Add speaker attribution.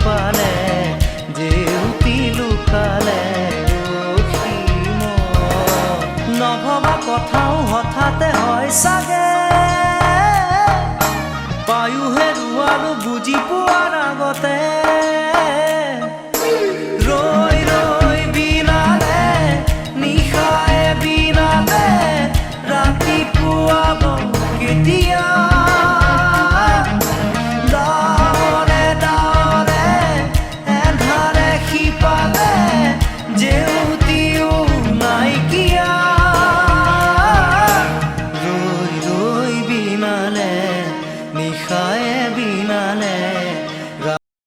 Speaker 1: পালে জেউতি লুকালে অসীম নভবা কথাও হঠাতে হয় চাগে পায়ো হেৰুৱালো বুজি পোৱাৰ আগতে